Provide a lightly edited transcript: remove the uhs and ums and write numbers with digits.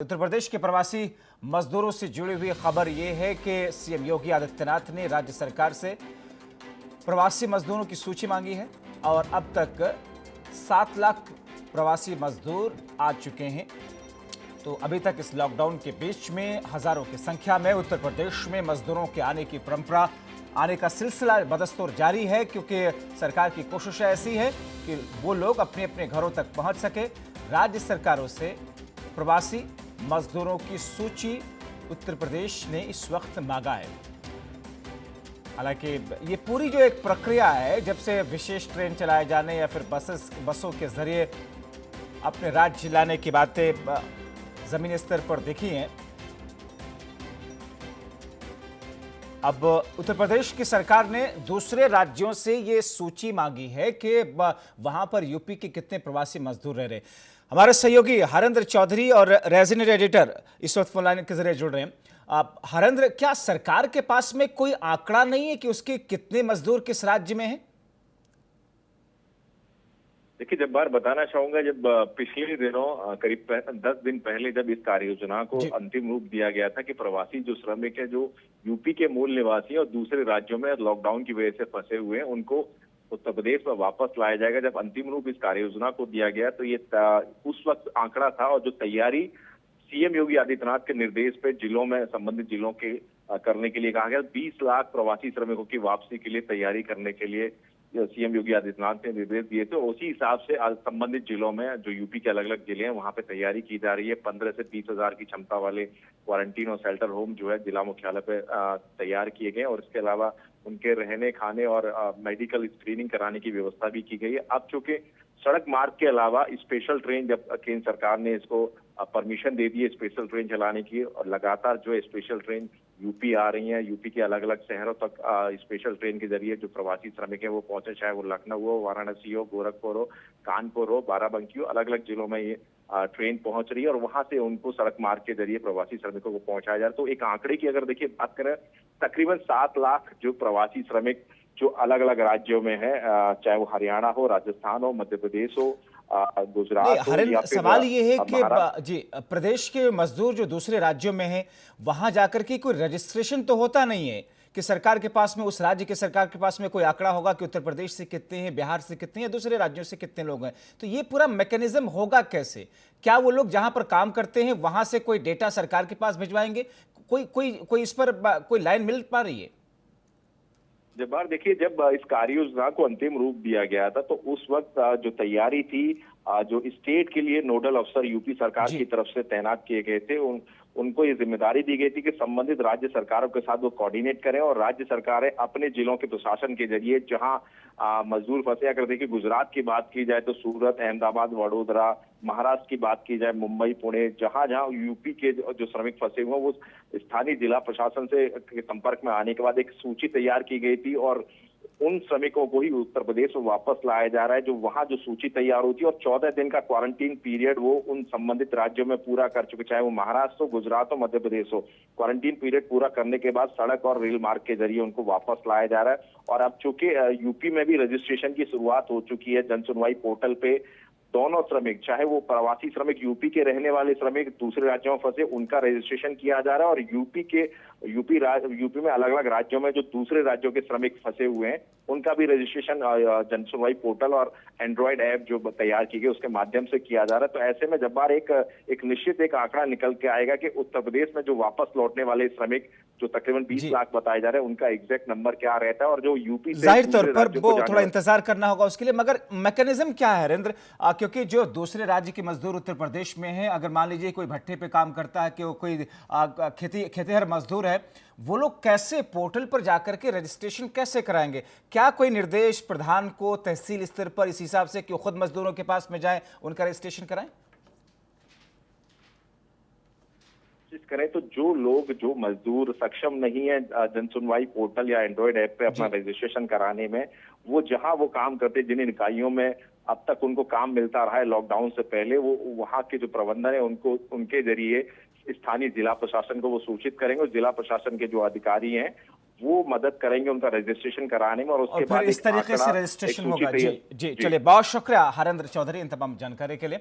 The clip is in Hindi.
उत्तर प्रदेश के प्रवासी मजदूरों से जुड़ी हुई खबर यह है कि सीएम योगी आदित्यनाथ ने राज्य सरकार से प्रवासी मजदूरों की सूची मांगी है और अब तक 7 लाख प्रवासी मजदूर आ चुके हैं। तो अभी तक इस लॉकडाउन के बीच में हजारों की संख्या में उत्तर प्रदेश में मजदूरों के आने की परंपरा, आने का सिलसिला बदस्तूर जारी है, क्योंकि सरकार की कोशिश ऐसी है कि वो लोग अपने अपने घरों तक पहुंच सके। राज्य सरकारों से प्रवासी मजदूरों की सूची उत्तर प्रदेश ने इस वक्त मांगा है। हालांकि ये पूरी जो एक प्रक्रिया है, जब से विशेष ट्रेन चलाए जाने या फिर बसों के जरिए अपने राज्य लाने की बातें जमीनी स्तर पर देखी हैं, अब उत्तर प्रदेश की सरकार ने दूसरे राज्यों से ये सूची मांगी है कि वहां पर यूपी के कितने प्रवासी मजदूर रह रहे। हमारे सहयोगी हरेंद्र चौधरी और रेजिडेंट एडिटर इस वक्त फोन लाइन के जरिए जुड़ रहे हैं। हरेंद्र, क्या सरकार के पास में कोई आंकड़ा नहीं है कि उसके कितने मजदूर किस राज्य में हैं? देखिए, जब बार बताना चाहूंगा, जब पिछले दिनों करीब 10 दिन पहले जब इस कार्य योजना को अंतिम रूप दिया गया था कि प्रवासी जो श्रमिक है, जो यूपी के मूल निवासी और दूसरे राज्यों में लॉकडाउन की वजह से फंसे हुए हैं, उनको उत्तर प्रदेश में वापस लाया जाएगा। जब अंतिम रूप इस कार्य योजना को दिया गया तो ये उस वक्त आंकड़ा था, और जो तैयारी सीएम योगी आदित्यनाथ के निर्देश पे जिलों में, संबंधित जिलों के करने के लिए कहा गया, 20 लाख प्रवासी श्रमिकों की वापसी के लिए तैयारी करने के लिए सीएम योगी आदित्यनाथ ने निर्देश दिए थे। उसी हिसाब से संबंधित जिलों में, जो यूपी के अलग अलग जिले हैं, वहां पे तैयारी की जा रही है। 15 से 30 हजार की क्षमता वाले क्वारंटीन और शेल्टर होम जो है जिला मुख्यालय पे तैयार किए गए, और इसके अलावा उनके रहने, खाने और मेडिकल स्क्रीनिंग कराने की व्यवस्था भी की गई है। अब चूंकि सड़क मार्ग के अलावा स्पेशल ट्रेन, जब केंद्र सरकार ने इसको परमिशन दे दी है स्पेशल ट्रेन चलाने की, और लगातार जो स्पेशल ट्रेन यूपी आ रही हैं, यूपी के अलग अलग शहरों तक स्पेशल ट्रेन के जरिए जो प्रवासी श्रमिक हैं वो पहुंचे, चाहे वो लखनऊ हो, वाराणसी हो, गोरखपुर हो, कानपुर हो, बाराबंकी हो, अलग अलग जिलों में ये ट्रेन पहुंच रही है, और वहां से उनको सड़क मार्ग के जरिए प्रवासी श्रमिकों को पहुंचाया जा रहा है। तो एक आंकड़े की अगर देखिए बात करें, तकरीबन 7 लाख जो प्रवासी श्रमिक जो अलग अलग राज्यों में है, चाहे वो हरियाणा हो, राजस्थान हो, मध्य प्रदेश हो, गुजरात हो, या फिर सवाल ये है कि जी, प्रदेश के मजदूर जो दूसरे राज्यों में हैं, वहां जाकर के कोई रजिस्ट्रेशन तो होता नहीं है कि सरकार के पास में, उस राज्य के सरकार के पास में कोई आंकड़ा होगा कि उत्तर प्रदेश से कितने हैं, बिहार से कितने हैं, दूसरे राज्यों से कितने लोग हैं। तो ये पूरा मैकेनिज्म होगा कैसे? क्या वो लोग जहां पर काम करते हैं वहां से कोई डेटा सरकार के पास भिजवाएंगे? कोई इस पर कोई लाइन मिल पा रही है? जब बार देखिए, जब इस कार्य योजना को अंतिम रूप दिया गया था तो उस वक्त जो तैयारी थी, जो स्टेट के लिए नोडल अफसर यूपी सरकार की तरफ से तैनात किए गए थे, उनको ये जिम्मेदारी दी गई थी कि संबंधित राज्य सरकारों के साथ वो कोऑर्डिनेट करें, और राज्य सरकारें अपने जिलों के प्रशासन के जरिए जहां मजदूर फंसे, अगर देखिए गुजरात की बात की जाए तो सूरत, अहमदाबाद, वडोदरा, महाराष्ट्र की बात की जाए मुंबई, पुणे, जहां जहां यूपी के जो श्रमिक फंसे हुए हैं, वो स्थानीय जिला प्रशासन से संपर्क में आने के बाद एक सूची तैयार की गई थी, और उन श्रमिकों को ही उत्तर प्रदेश में वापस लाया जा रहा है, जो वहां जो सूची तैयार होती है, और 14 दिन का क्वारंटीन पीरियड वो उन संबंधित राज्यों में पूरा कर चुके, चाहे वो महाराष्ट्र हो, गुजरात हो, मध्य प्रदेश हो। क्वारंटीन पीरियड पूरा करने के बाद सड़क और रेल मार्ग के जरिए उनको वापस लाया जा रहा है। और अब चूंकि यूपी में भी रजिस्ट्रेशन की शुरुआत हो चुकी है, जन सुनवाई पोर्टल पे दोनों श्रमिक, चाहे वो प्रवासी श्रमिक, यूपी के रहने वाले श्रमिक, दूसरे राज्यों में फंसे, उनका रजिस्ट्रेशन किया जा रहा है, और यूपी में अलग अलग राज्यों में जो दूसरे राज्यों के श्रमिक फंसे हुए हैं, उनका भी रजिस्ट्रेशन जन सुनवाई पोर्टल और एंड्रॉइड ऐप जो तैयार की गई उसके माध्यम से किया जा रहा है। तो ऐसे में जब बार एक निश्चित एक आंकड़ा निकल के आएगा कि उत्तर प्रदेश में जो वापस लौटने वाले श्रमिक जो तकरीबन 20 लाख बताए जा रहे हैं, उनका एग्जैक्ट नंबर क्या रहता है, और जो यूपी से जाहिर तौर पर वो थोड़ा इंतजार करना होगा उसके लिए। मगर मैकेनिज्म क्या है हरेंद्र? क्योंकि जो दूसरे राज्य के मजदूर उत्तर प्रदेश में हैं, अगर मान लीजिए कोई भट्टे पे काम करता है, कि कोई खेतीहर मजदूर है, वो लोग कैसे पोर्टल पर जाकर के रजिस्ट्रेशन कैसे कराएंगे? क्या कोई निर्देश प्रधान को तहसील स्तर पर इस हिसाब से कि वो खुद मजदूरों के पास में जाए, उनका रजिस्ट्रेशन कराएं? करें तो जो मजदूर सक्षम नहीं है जन सुनवाई पोर्टल या एंड्रॉइड ऐप पे अपना रजिस्ट्रेशन कराने में, वो जहां वो काम करते, जिन इकाइयों में अब तक उनको काम मिलता रहा है लॉकडाउन से पहले, वो वहां के जो प्रबंधन है उनको उनके जरिए स्थानीय जिला प्रशासन को वो सूचित करेंगे, और जिला प्रशासन के जो अधिकारी हैं वो मदद करेंगे उनका रजिस्ट्रेशन कराने में, और उसके बाद इस तरीके से रजिस्ट्रेशन होगा। जी, चलिए, बहुत शुक्रिया हरेंद्र चौधरी इन तमाम जानकारी के लिए।